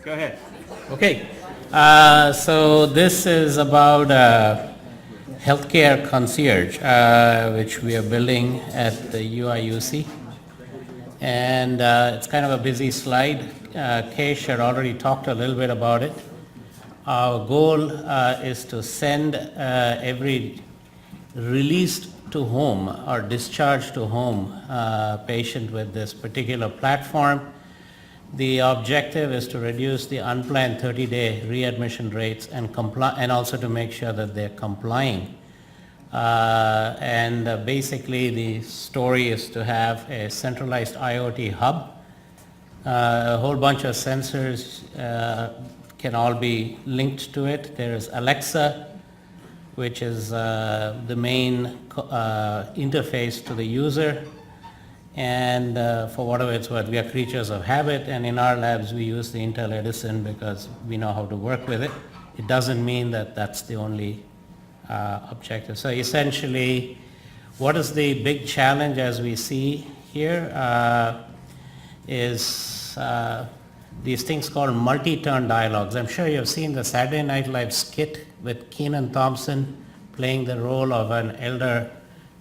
Go ahead. Okay, so this is about healthcare concierge, which we are building at the UIUC. And it's kind of a busy slide. Kesh had already talked a little bit about it. Our goal is to send every released to home or discharged to home patient with this particular platform. The objective is to reduce the unplanned 30-day readmission rates and also to make sure that they're complying. Basically the story is to have a centralized IoT hub. A whole bunch of sensors can all be linked to it. There is Alexa, which is the main interface to the user. And for whatever it's worth, we are creatures of habit, and in our labs we use the Intel Edison because we know how to work with it. It doesn't mean that that's the only objective. So essentially, what is the big challenge as we see here is these things called multi-turn dialogues. I'm sure you've seen the Saturday Night Live skit with Kenan Thompson playing the role of an elder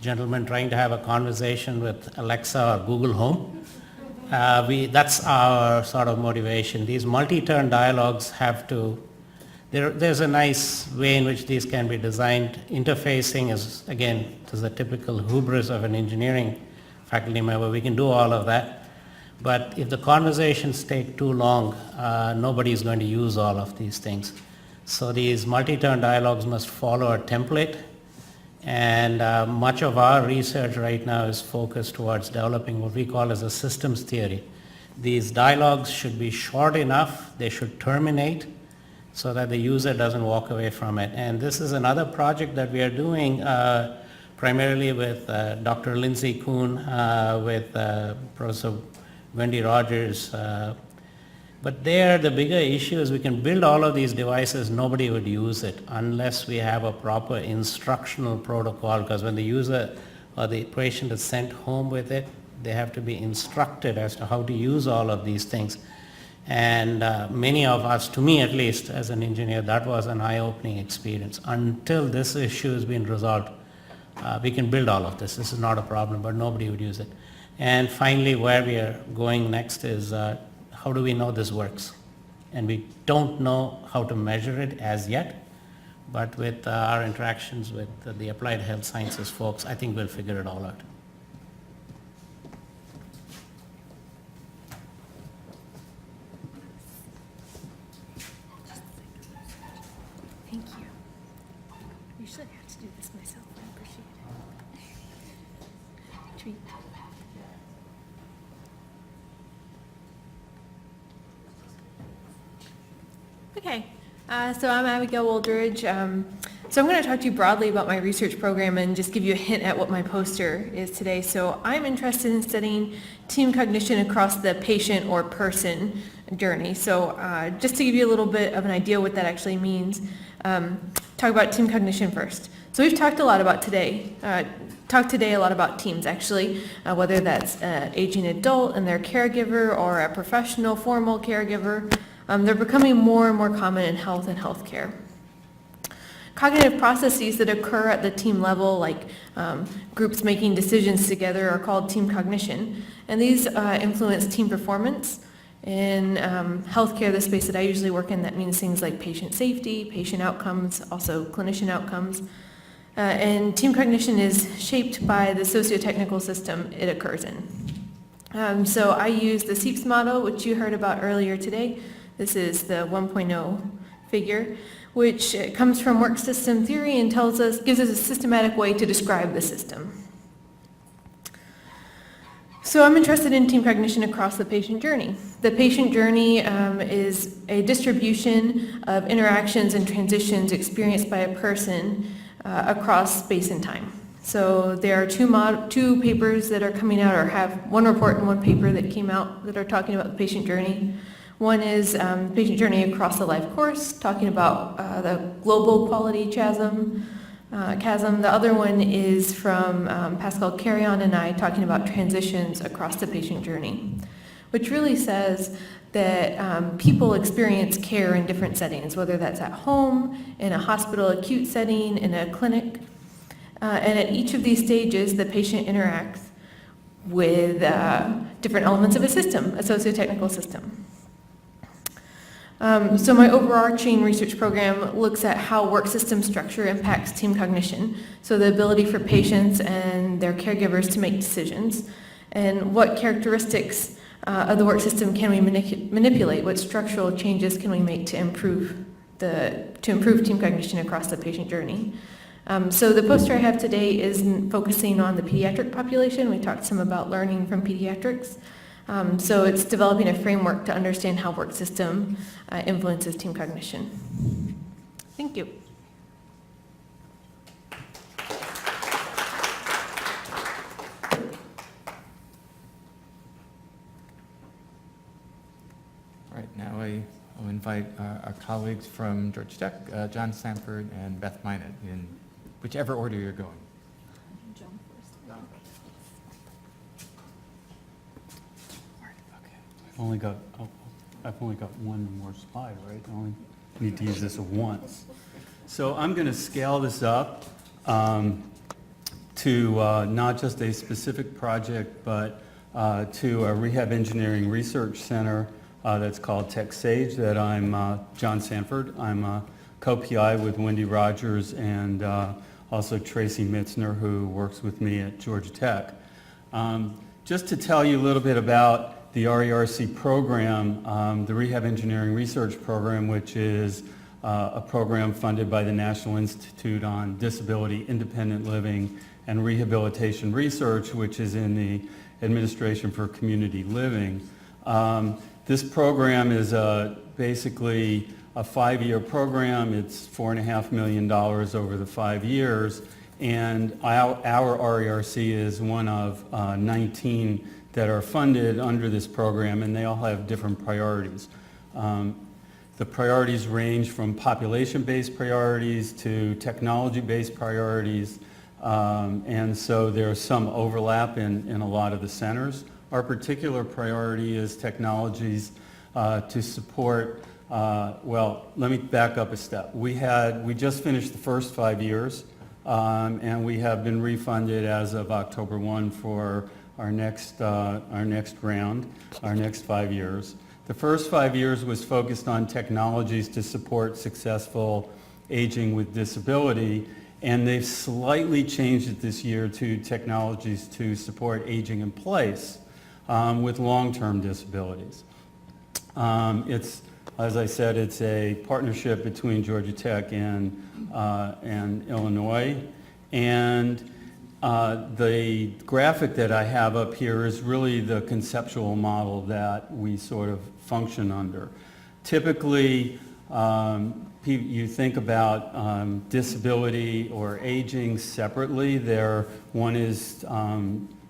gentleman trying to have a conversation with Alexa or Google Home. That's our sort of motivation. These multi-turn dialogues have to, there's a nice way in which these can be designed. Interfacing is, again, there's a typical hubris of an engineering faculty member. We can do all of that. But if the conversations take too long, nobody is going to use all of these things. So these multi-turn dialogues must follow a template. And much of our research right now is focused towards developing what we call as a systems theory. These dialogues should be short enough, they should terminate so that the user doesn't walk away from it. And this is another project that we are doing primarily with Dr. Lindsay Kuhn, with Professor Wendy Rogers. But there, the bigger issue is we can build all of these devices, nobody would use it unless we have a proper instructional protocol, because when the user or the patient is sent home with it, they have to be instructed as to how to use all of these things. And many of us, to me at least, as an engineer, that was an eye-opening experience. Until this issue has been resolved, we can build all of this. This is not a problem, but nobody would use it. And finally, where we are going next is how do we know this works? And we don't know how to measure it as yet, but with our interactions with the applied health sciences folks, I think we'll figure it all out. Thank you. Usually I have to do this myself. I appreciate it. Treat. Okay, so I'm Abigail Wooldridge. So I'm going to talk to you broadly about my research program and just give you a hint at what my poster is today. So I'm interested in studying team cognition across the patient or person journey. So just to give you a little bit of an idea what that actually means, talk about team cognition first. So we've talked a lot today a lot about teams actually, whether that's an aging adult and their caregiver or a professional formal caregiver. They're becoming more and more common in health and healthcare. Cognitive processes that occur at the team level, like groups making decisions together, are called team cognition. And these influence team performance. In healthcare, the space that I usually work in, that means things like patient safety, patient outcomes, also clinician outcomes. And team cognition is shaped by the socio-technical system it occurs in. So I use the SEEPS model, which you heard about earlier today. This is the 1.0 figure, which comes from work system theory and gives us a systematic way to describe the system. So I'm interested in team cognition across the patient journey. The patient journey is a distribution of interactions and transitions experienced by a person across space and time. So there are two papers that are coming out, or have one report and one paper that came out that are talking about the patient journey. One is patient journey across the life course, talking about the global quality chasm. The other one is from Pascal Carrion and I, talking about transitions across the patient journey. which really says that people experience care in different settings, whether that's at home, in a hospital acute setting, in a clinic. And at each of these stages, the patient interacts with different elements of a system, a socio-technical system. So my overarching research program looks at how work system structure impacts team cognition, so the ability for patients and their caregivers to make decisions, and what characteristics of the work system can we manipulate, what structural changes can we make to improve team cognition across the patient journey. So the poster I have today is focusing on the pediatric population. We talked some about learning from pediatrics. So it's developing a framework to understand how work system influences team cognition. Thank you. All right, now I'll invite our colleagues from Georgia Tech, John Sanford and Beth Mynatt, in whichever order you're going. I've only got one more slide, right? I only need to use this once. So I'm going to scale this up to not just a specific project, but to a rehab engineering research center that's called TechSage that I'm John Sanford. I'm a co-PI with Wendy Rogers and also Tracy Mitzner, who works with me at Georgia Tech. Just to tell you a little bit about the RERC program, the Rehab Engineering Research Program, which is a program funded by the National Institute on Disability, Independent Living, and Rehabilitation Research, which is in the Administration for Community Living. This program is basically a 5-year program. It's $4.5 million over the 5 years, and our RERC is one of 19 that are funded under this program, and they all have different priorities. The priorities range from population-based priorities to technology-based priorities, and so there's some overlap in a lot of the centers. Our particular priority is technologies to support, well, let me back up a step. We just finished the first 5 years, and we have been refunded as of October 1 for our next round, our next 5 years. The first 5 years was focused on technologies to support successful aging with disability, and they've slightly changed it this year to technologies to support aging in place with long-term disabilities. As I said, it's a partnership between Georgia Tech and Illinois, and the graphic that I have up here is really the conceptual model that we sort of function under. Typically, you think about disability or aging separately.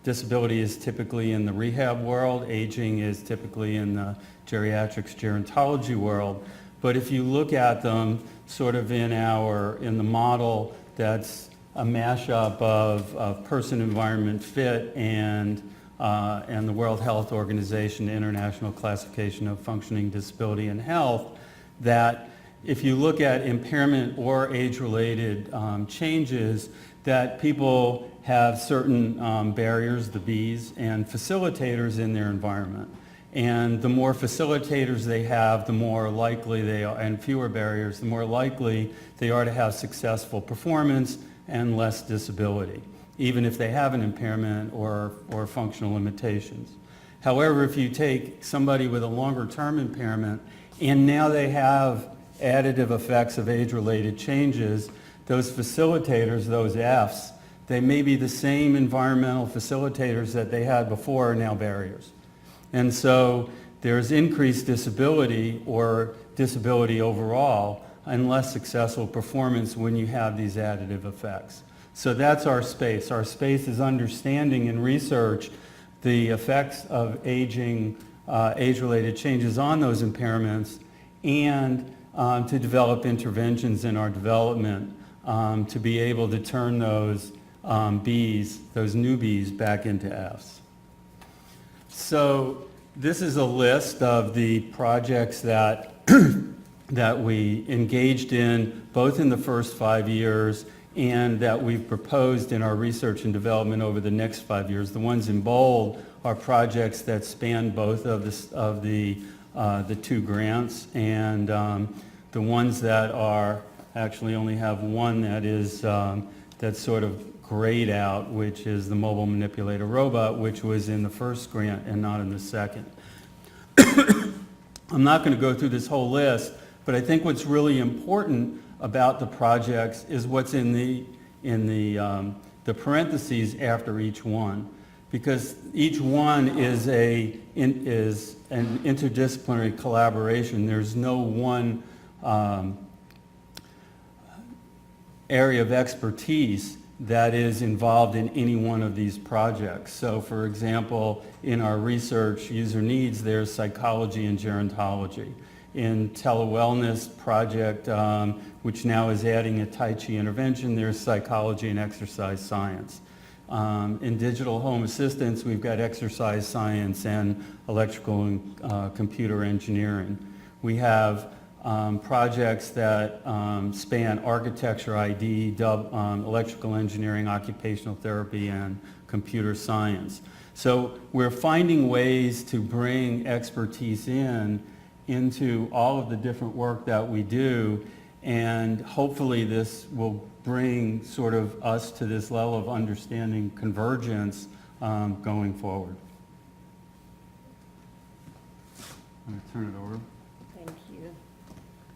Disability is typically in the rehab world. Aging is typically in the geriatrics, gerontology world. But if you look at them sort of in the model that's a mashup of person, environment, fit, and the World Health Organization International Classification of Functioning Disability and Health, that if you look at impairment or age-related changes, that people have certain barriers, the Bs, and facilitators in their environment. And the more facilitators they have, the more likely they are, and fewer barriers, the more likely they are to have successful performance and less disability, even if they have an impairment or functional limitations. However, if you take somebody with a longer-term impairment and now they have additive effects of age-related changes, those facilitators, those Fs, they may be the same environmental facilitators that they had before are now barriers. And so there's increased disability or disability overall and less successful performance when you have these additive effects. So that's our space. Our space is understanding and research the effects of aging, age-related changes on those impairments, and to develop interventions in our development to be able to turn those Bs, those new Bs, back into Fs. So This is a list of the projects that, that we engaged in both in the first 5 years and that we've proposed in our research and development over the next 5 years. The ones in bold are projects that span both of the two grants, and the ones that are actually only have one that is that's sort of grayed out, which is the mobile manipulator robot, which was in the first grant and not in the second. I'm not going to go through this whole list, but I think what's really important about the projects is what's in the parentheses after each one, because each one is an interdisciplinary collaboration. There's no one area of expertise that is involved in any one of these projects. So for example, in our research user needs, there's psychology and gerontology. In telewellness project, which now is adding a Tai Chi intervention, there's psychology and exercise science. In digital home assistance, we've got exercise science and electrical and computer engineering. We have projects that span architecture, ID, electrical engineering, occupational therapy, and computer science. So we're finding ways to bring expertise into all of the different work that we do, and hopefully this will bring sort of us to this level of understanding convergence going forward. I'm going to turn it over. Thank you.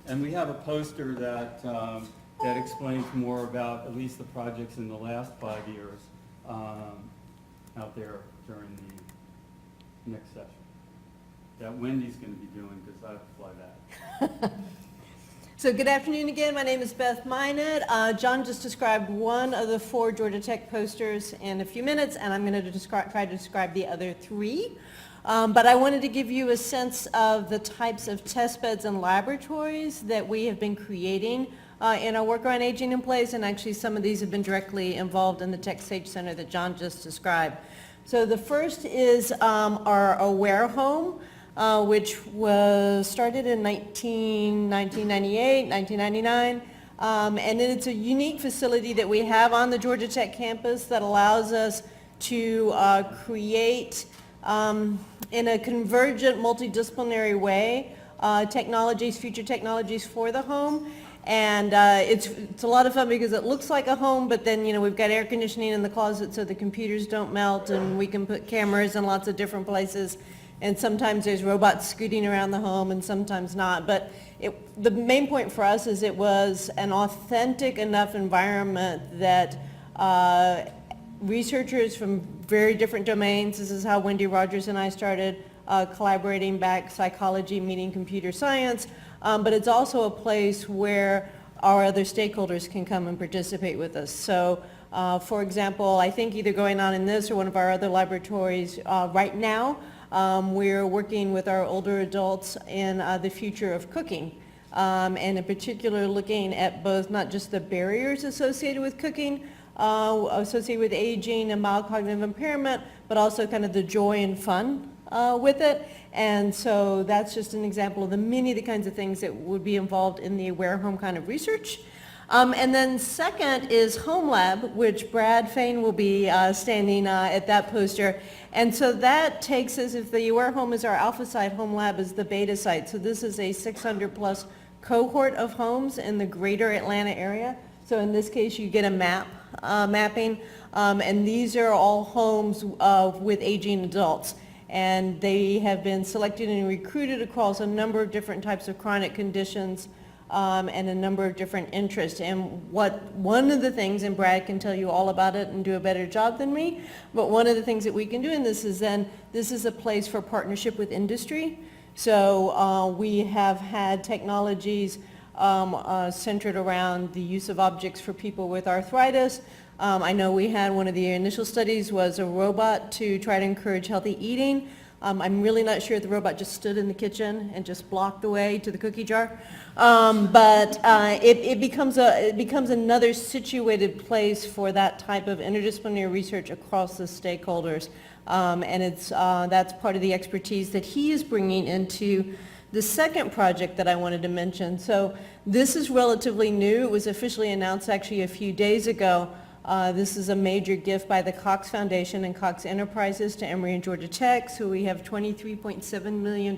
And we have a poster that, that explains more about at least the projects in the last 5 years out there during the next session. That Wendy's going to be doing because I have to fly back. So good afternoon again. My name is Beth Mynatt. John just described one of the 4 Georgia Tech posters in a few minutes, and I'm going to try to describe the other 3. But I wanted to give you a sense of the types of test beds and laboratories that we have been creating in our work around aging in place, and actually some of these have been directly involved in the TechSage Center that John just described. So the first is our Aware Home, which was started in 1998, 1999. And it's a unique facility that we have on the Georgia Tech campus that allows us to create in a convergent, multidisciplinary way future technologies for the home. And it's a lot of fun because it looks like a home, but then, we've got air conditioning in the closet so the computers don't melt, and we can put cameras in lots of different places. And sometimes there's robots scooting around the home and sometimes not. But the main point for us is it was an authentic enough environment that researchers from very different domains, this is how Wendy Rogers and I started collaborating back, psychology meeting computer science, but it's also a place where our other stakeholders can come and participate with us. So for example, I think either going on in this or one of our other laboratories right now, we're working with our older adults in the future of cooking, and in particular looking at both not just the barriers associated with cooking, associated with aging and mild cognitive impairment, but also kind of the joy and fun with it. And so that's just an example of the many of the kinds of things that would be involved in the Aware Home kind of research. And then second is Home Lab, which Brad Fain will be standing at that poster. And so that takes us, if the Aware Home is our alpha site, Home Lab is the beta site. So this is a 600 plus cohort of homes in the greater Atlanta area. So in this case, you get a mapping, and these are all homes with aging adults. And they have been selected and recruited across a number of different types of chronic conditions and a number of different interests. And one of the things, and Brad can tell you all about it and do a better job than me, but one of the things that we can do in this is this is a place for partnership with industry. So we have had technologies centered around the use of objects for people with arthritis. I know we had one of the initial studies was a robot to try to encourage healthy eating. I'm really not sure if the robot just stood in the kitchen and just blocked the way to the cookie jar. But it becomes another situated place for that type of interdisciplinary research across the stakeholders. And that's part of the expertise that he is bringing into the second project that I wanted to mention. So this is relatively new. It was officially announced actually a few days ago. This is a major gift by the Cox Foundation and Cox Enterprises to Emory and Georgia Tech. So we have $23.7 million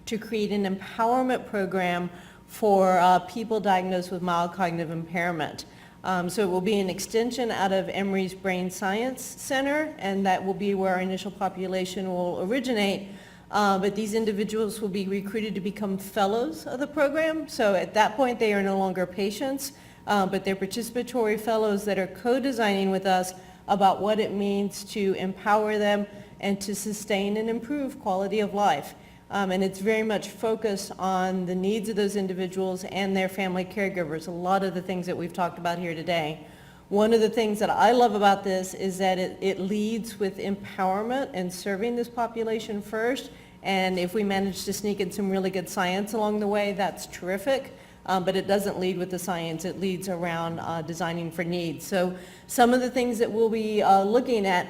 to create an empowerment program for people diagnosed with mild cognitive impairment. So it will be an extension out of Emory's Brain Science Center, and that will be where our initial population will originate. But these individuals will be recruited to become fellows of the program. So at that point, they are no longer patients, but they're participatory fellows that are co-designing with us about what it means to empower them and to sustain and improve quality of life. And it's very much focused on the needs of those individuals and their family caregivers, a lot of the things that we've talked about here today. One of the things that I love about this is that it leads with empowerment and serving this population first. And if we manage to sneak in some really good science along the way, that's terrific. But it doesn't lead with the science. It leads around designing for needs. So some of the things that we'll be looking at,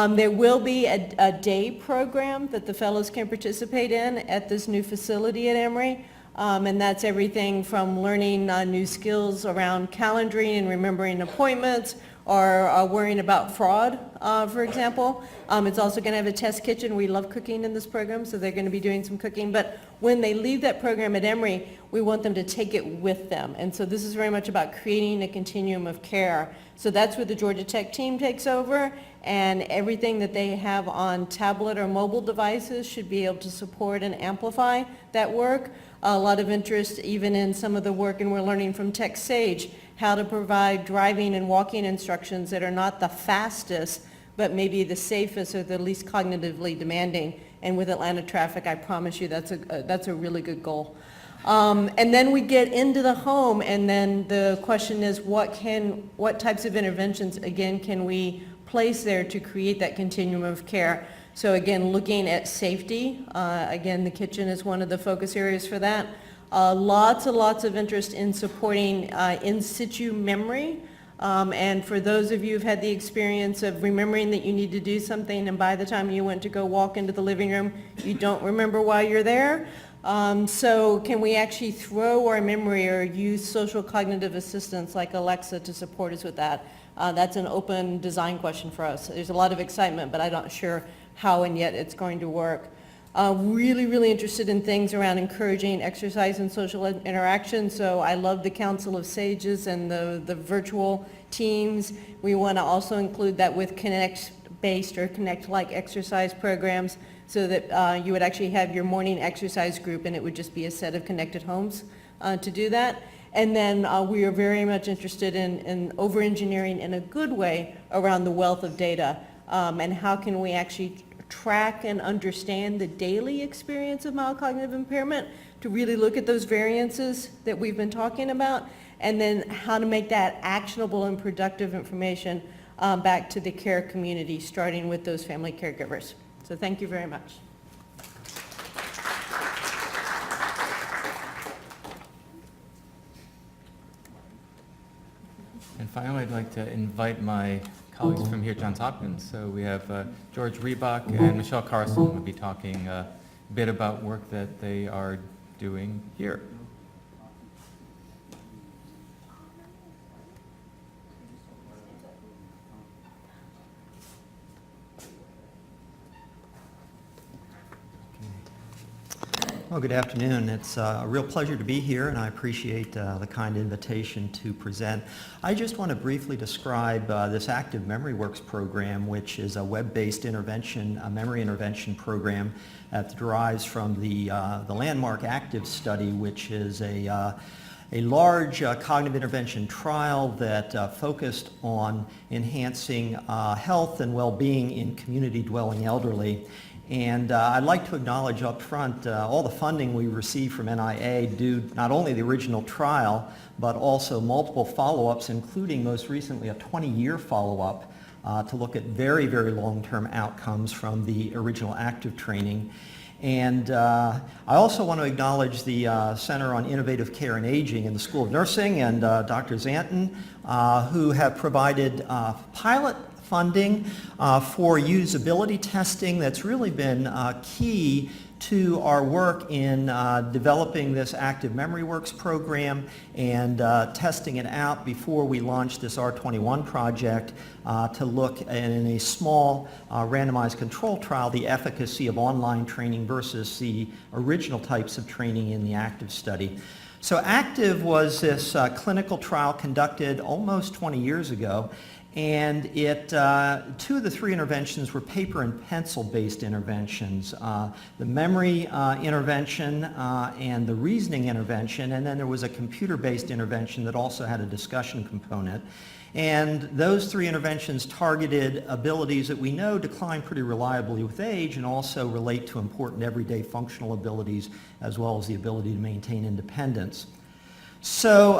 there will be a day program that the fellows can participate in at this new facility at Emory. And that's everything from learning new skills around calendaring and remembering appointments, or worrying about fraud, for example. It's also going to have a test kitchen. We love cooking in this program, so they're going to be doing some cooking. But when they leave that program at Emory, we want them to take it with them. And so this is very much about creating a continuum of care. So that's where the Georgia Tech team takes over, and everything that they have on tablet or mobile devices should be able to support and amplify that work. A lot of interest even in some of the work, and we're learning from TechSage how to provide driving and walking instructions that are not the fastest, but maybe the safest or the least cognitively demanding. And with Atlanta traffic, I promise you that's a really good goal. And then we get into the home, and then the question is what types of interventions, again, can we place there to create that continuum of care? So again, looking at safety, again, the kitchen is one of the focus areas for that. Lots and lots of interest in supporting in situ memory. And for those of you who've had the experience of remembering that you need to do something, and by the time you went to go walk into the living room, you don't remember why you're there. So can we actually throw our memory or use social cognitive assistants like Alexa to support us with that? That's an open design question for us. There's a lot of excitement, but I'm not sure how and yet it's going to work. Really, really interested in things around encouraging exercise and social interaction. So I love the Council of Sages and the virtual teams. We want to also include that with Connect-based or Connect-like exercise programs, so that you would actually have your morning exercise group, and it would just be a set of connected homes to do that. And then we are very much interested in over-engineering in a good way around the wealth of data, and how can we actually track and understand the daily experience of mild cognitive impairment to really look at those variances that we've been talking about, and then how to make that actionable and productive information back to the care community, starting with those family caregivers. So thank you very much. And finally, I'd like to invite my colleagues from here at Johns Hopkins. So we have George Rebok and Michelle Carlson will be talking a bit about work that they are doing here. Well, good afternoon. It's a real pleasure to be here, and I appreciate the kind invitation to present. I just want to briefly describe this Active Memory Works program, which is a web-based intervention, a memory intervention program that derives from the landmark ACTIVE study, which is a large cognitive intervention trial that focused on enhancing health and well-being in community-dwelling elderly. And I'd like to acknowledge up front all the funding we received from NIA due not only the original trial, but also multiple follow-ups, including most recently a 20-year follow-up to look at very, very long-term outcomes from the original ACTIVE training. And I also want to acknowledge the Center on Innovative Care and Aging in the School of Nursing and Dr. Zanton, who have provided pilot funding for usability testing that's really been key to our work in developing this Active Memory Works program and testing it out before we launched this R21 project to look in a small randomized control trial the efficacy of online training versus the original types of training in the Active study. So Active was this clinical trial conducted almost 20 years ago, and two of the three interventions were paper and pencil based interventions. The memory intervention and the reasoning intervention, and then there was a computer based intervention that also had a discussion component. And those three interventions targeted abilities that we know decline pretty reliably with age and also relate to important everyday functional abilities as well as the ability to maintain independence. So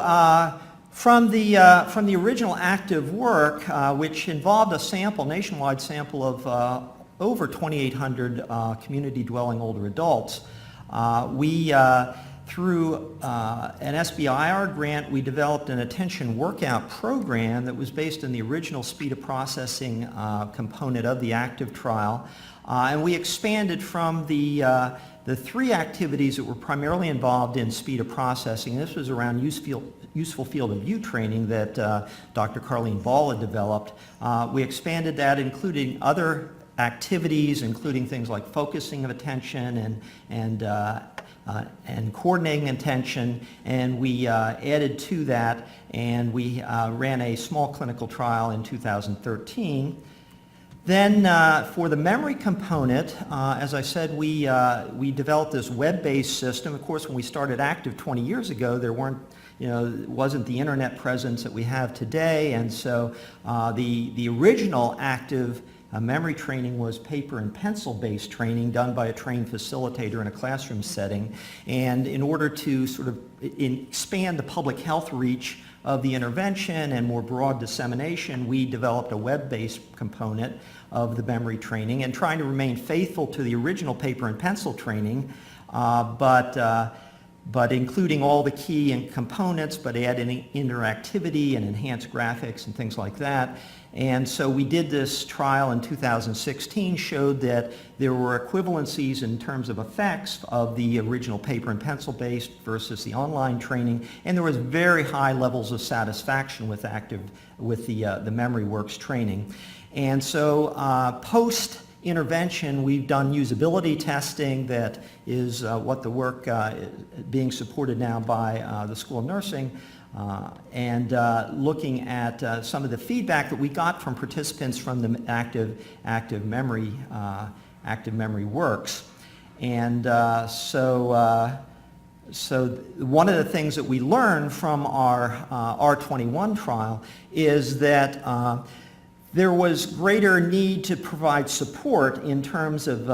from the original Active work, which involved a nationwide sample of over 2,800 community dwelling older adults, we through an SBIR grant, we developed an attention workout program that was based on the original speed of processing component of the Active trial. And we expanded from the three activities that were primarily involved in speed of processing. This was around useful field of view training that Dr. Carlene Ball had developed. We expanded that, including other activities, including things like focusing of attention and coordinating attention, and we added to that, and we ran a small clinical trial in 2013. Then for the memory component, as I said, we developed this web-based system. Of course, when we started Active 20 years ago, there wasn't the internet presence that we have today, and so the original Active memory training was paper and pencil based training done by a trained facilitator in a classroom setting. And in order to sort of expand the public health reach of the intervention and more broad dissemination, we developed a web-based component of the memory training and trying to remain faithful to the original paper and pencil training, but including all the key components, but adding interactivity and enhanced graphics and things like that. And so we did this trial in 2016, showed that there were equivalencies in terms of effects of the original paper and pencil based versus the online training, and there was very high levels of satisfaction with the Memory Works training. And so post intervention, we've done usability testing that is what the work being supported now by the School of Nursing, and looking at some of the feedback that we got from participants from the Active Memory Works. And so one of the things that we learned from our R21 trial is that there was greater need to provide support in terms of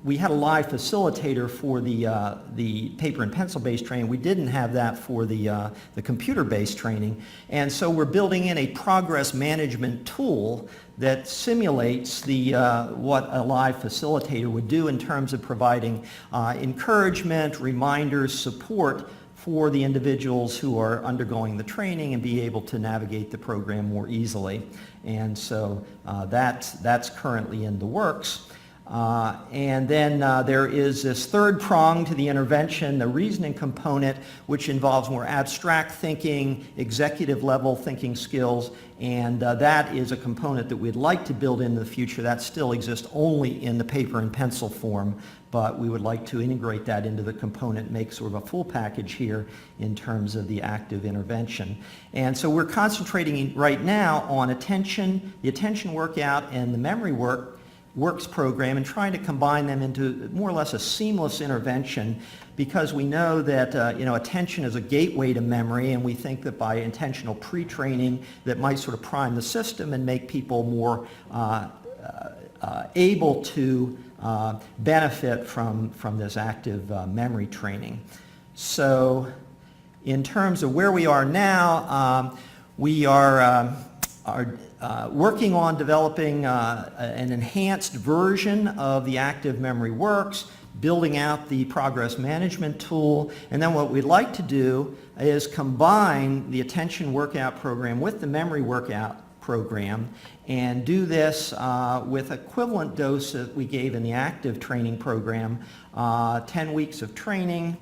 we had a live facilitator for the paper and pencil based training. We didn't have that for the computer based training, and so we're building in a progress management tool that simulates what a live facilitator would do in terms of providing encouragement, reminders, support for the individuals who are undergoing the training and be able to navigate the program more easily. And so that's currently in the works. And then there is this third prong to the intervention, the reasoning component, which involves more abstract thinking, executive level thinking skills, and that is a component that we'd like to build into the future. That still exists only in the paper and pencil form, but we would like to integrate that into the component, make sort of a full package here in terms of the Active intervention. And so we're concentrating right now on attention, the attention workout, and the memory works program, and trying to combine them into more or less a seamless intervention, because we know that attention is a gateway to memory, and we think that by intentional pre-training that might sort of prime the system and make people more able to benefit from this Active memory training. So in terms of where we are now, we are working on developing an enhanced version of the Active Memory Works, building out the progress management tool, and then what we'd like to do is combine the attention workout program with the memory workout program and do this with equivalent dose that we gave in the active training program, 10 weeks of training,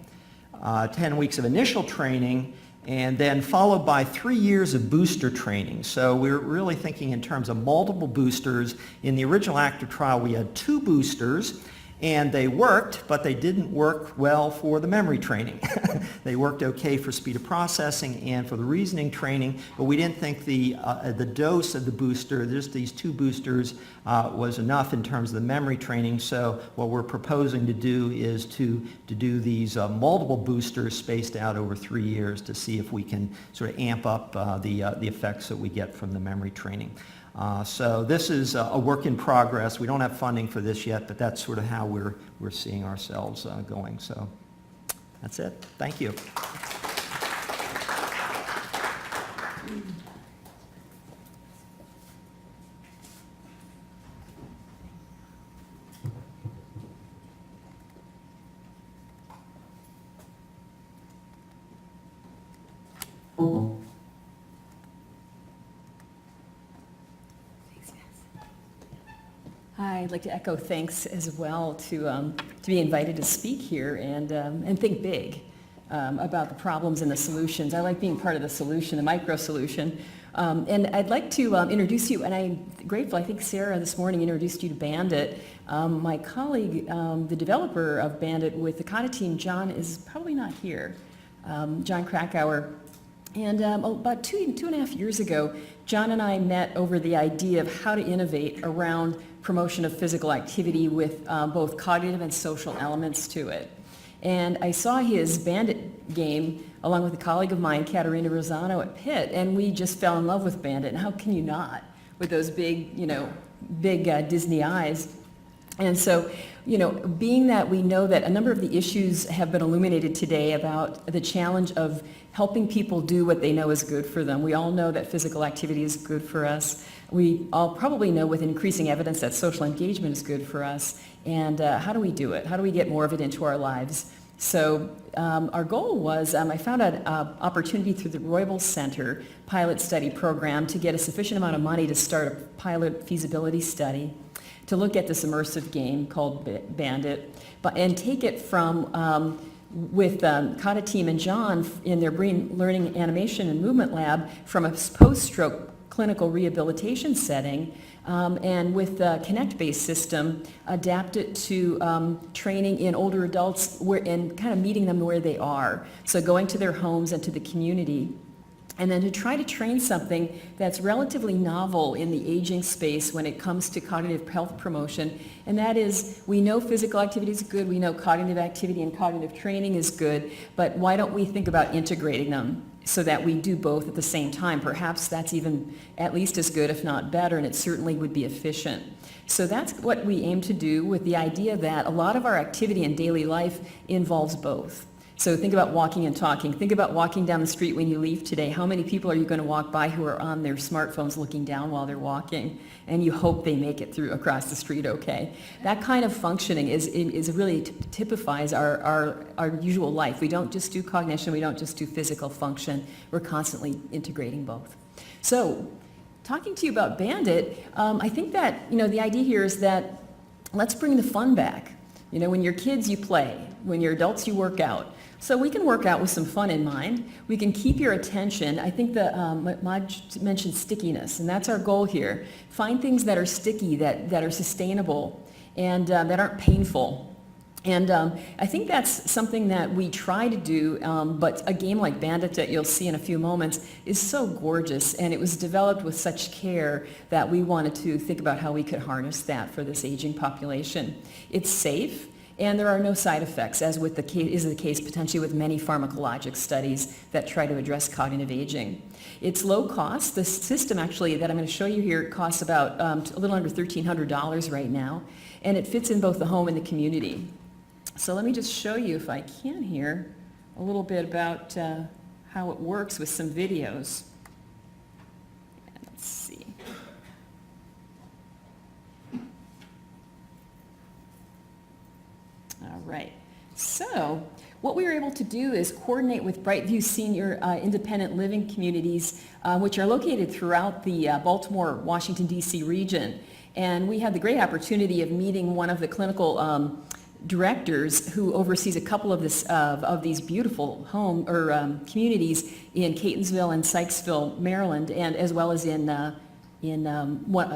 10 weeks of initial training, and then followed by 3 years of booster training. So we're really thinking in terms of multiple boosters. In the original active trial, we had 2 boosters, and they worked, but they didn't work well for the memory training. They worked okay for speed of processing and for the reasoning training, but we didn't think the dose of the booster, just these 2 boosters, was enough in terms of the memory training. So what we're proposing to do is to do these multiple boosters spaced out over 3 years to see if we can sort of amp up the effects that we get from the memory training. So this is a work in progress. We don't have funding for this yet, but that's sort of how we're seeing ourselves going. So that's it. Thank you. I'd like to echo thanks as well to be invited to speak here and think big about the problems and the solutions. I like being part of the solution, the micro solution. And I'd like to introduce you, and I'm grateful, I think Sarah this morning introduced you to Bandit. My colleague, the developer of Bandit with the Kata team, John, is probably not here. John Krakauer. And about two and a half years ago, John and I met over the idea of how to innovate around promotion of physical activity with both cognitive and social elements to it. And I saw his Bandit game along with a colleague of mine, Katerina Rosano at Pitt, and we just fell in love with Bandit. And how can you not with those big, big Disney eyes? And so, being that we know that a number of the issues have been illuminated today about the challenge of helping people do what they know is good for them. We all know that physical activity is good for us. We all probably know with increasing evidence that social engagement is good for us. And how do we do it? How do we get more of it into our lives? So our goal was, I found an opportunity through the Roybal Center pilot study program to get a sufficient amount of money to start a pilot feasibility study to look at this immersive game called Bandit, and take it from with Kata team and John in their brain learning animation and movement lab from a post-stroke clinical rehabilitation setting, and with the Connect-based system, adapt it to training in older adults and kind of meeting them where they are. So going to their homes and to the community. And then to try to train something that's relatively novel in the aging space when it comes to cognitive health promotion. And that is, we know physical activity is good, we know cognitive activity and cognitive training is good, but why don't we think about integrating them so that we do both at the same time? Perhaps that's even at least as good, if not better, and it certainly would be efficient. So that's what we aim to do with the idea that a lot of our activity in daily life involves both. So think about walking and talking. Think about walking down the street when you leave today. How many people are you going to walk by who are on their smartphones looking down while they're walking? And you hope they make it through across the street okay. That kind of functioning is really typifies our usual life. We don't just do cognition. We don't just do physical function. We're constantly integrating both. So talking to you about Bandit, I think that, the idea here is that let's bring the fun back. When you're kids, you play. When you're adults, you work out. So we can work out with some fun in mind. We can keep your attention. I think that Maj mentioned stickiness, and that's our goal here. Find things that are sticky, that are sustainable, and that aren't painful. And I think that's something that we try to do, but a game like Bandit that you'll see in a few moments is so gorgeous, and it was developed with such care that we wanted to think about how we could harness that for this aging population. It's safe. And there are no side effects, as is the case potentially with many pharmacologic studies that try to address cognitive aging. It's low cost. The system actually that I'm going to show you here costs about a little under $1,300 right now, and it fits in both the home and the community. So let me just show you, if I can here, a little bit about how it works with some videos. Let's see. All right, so what we were able to do is coordinate with Brightview Senior Independent Living Communities, which are located throughout the Baltimore, Washington, D.C. region. And we had the great opportunity of meeting one of the clinical directors who oversees a couple of these beautiful communities in Catonsville and Sykesville, Maryland, and as well as in a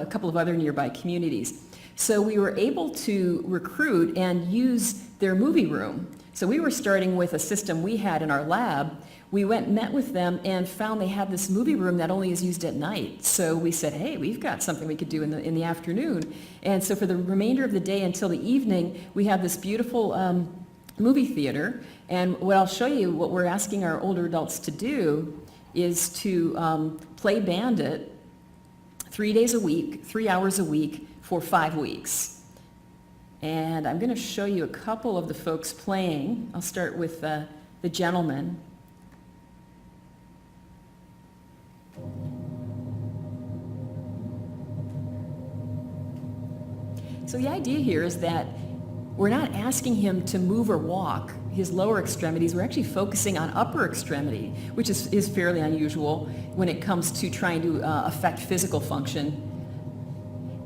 couple of other nearby communities. So we were able to recruit and use their movie room. So we were starting with a system we had in our lab. We went and met with them and found they had this movie room that only is used at night. So we said, hey, we've got something we could do in the afternoon. And so for the remainder of the day until the evening, we have this beautiful movie theater. And what I'll show you, what we're asking our older adults to do is to play Bandit 3 days a week, 3 hours a week for 5 weeks. And I'm going to show you a couple of the folks playing. I'll start with the gentleman. So the idea here is that we're not asking him to move or walk his lower extremities. We're actually focusing on upper extremity, which is fairly unusual when it comes to trying to affect physical function.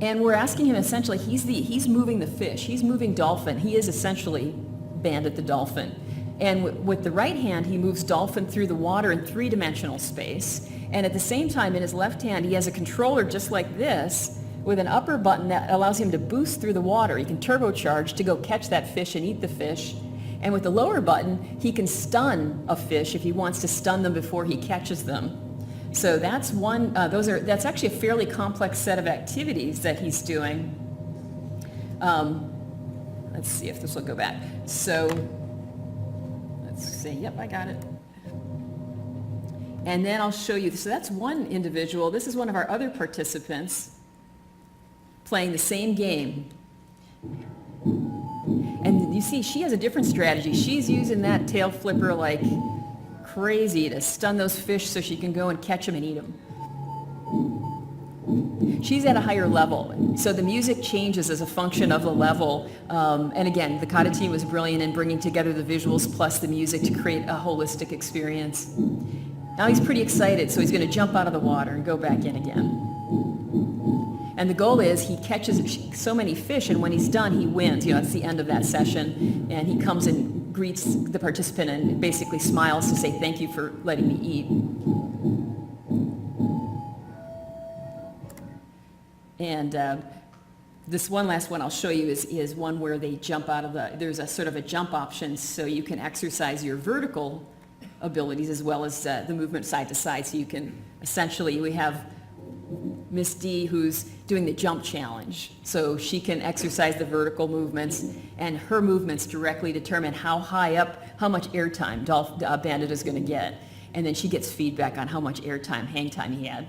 And we're asking him essentially, he's moving the fish, he's moving dolphin. He is essentially Bandit the dolphin. And with the right hand, he moves dolphin through the water in three-dimensional space. And at the same time, in his left hand, he has a controller just like this with an upper button that allows him to boost through the water. He can turbocharge to go catch that fish and eat the fish. And with the lower button, he can stun a fish if he wants to stun them before he catches them. So that's one, that's actually a fairly complex set of activities that he's doing. Let's see if this will go back. So let's see, yep, I got it. And then I'll show you, so that's one individual. This is one of our other participants playing the same game. And you see, she has a different strategy. She's using that tail flipper like crazy to stun those fish so she can go and catch them and eat them. She's at a higher level, so the music changes as a function of the level. And again, the Kata team was brilliant in bringing together the visuals plus the music to create a holistic experience. Now he's pretty excited, so he's going to jump out of the water and go back in again. And the goal is he catches so many fish, and when he's done, he wins. You know, that's the end of that session. And he comes and greets the participant and basically smiles to say, thank you for letting me eat. And this one last one I'll show you is one where they jump out of there's a sort of a jump option, so you can exercise your vertical abilities as well as the movement side to side. So you can essentially, we have Miss D who's doing the jump challenge. So she can exercise the vertical movements, and her movements directly determine how high up, how much airtime Bandit is going to get. And then she gets feedback on how much airtime, hang time he had.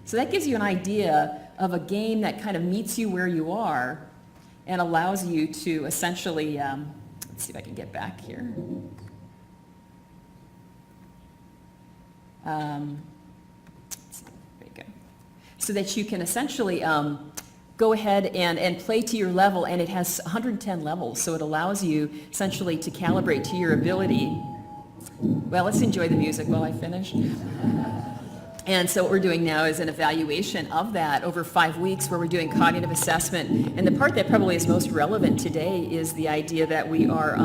So that gives you an idea of a game that kind of meets you where you are and allows you to essentially, let's see if I can get back here. So that you can essentially go ahead and play to your level, and it has 110 levels, so it allows you essentially to calibrate to your ability. Well, let's enjoy the music while I finish. And so what we're doing now is an evaluation of that over 5 weeks, where we're doing cognitive assessment. And the part that probably is most relevant today is the idea that we are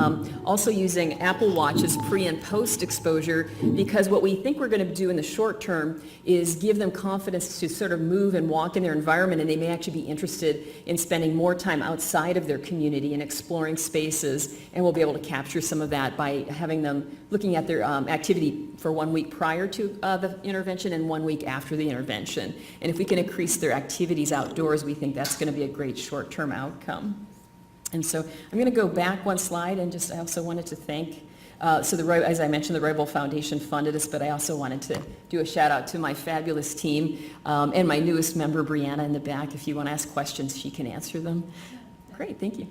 also using Apple Watch's pre and post exposure, because what we think we're going to do in the short term is give them confidence to sort of move and walk in their environment, and they may actually be interested in spending more time outside of their community and exploring spaces. And we'll be able to capture some of that by having them looking at their activity for 1 week prior to the intervention and 1 week after the intervention. And if we can increase their activities outdoors, we think that's going to be a great short-term outcome. And so I'm going to go back one slide, and I also wanted to thank, as I mentioned, the Rebok Foundation funded us, but I also wanted to do a shout out to my fabulous team and my newest member, Brianna, in the back. If you want to ask questions, she can answer them. Great, thank you.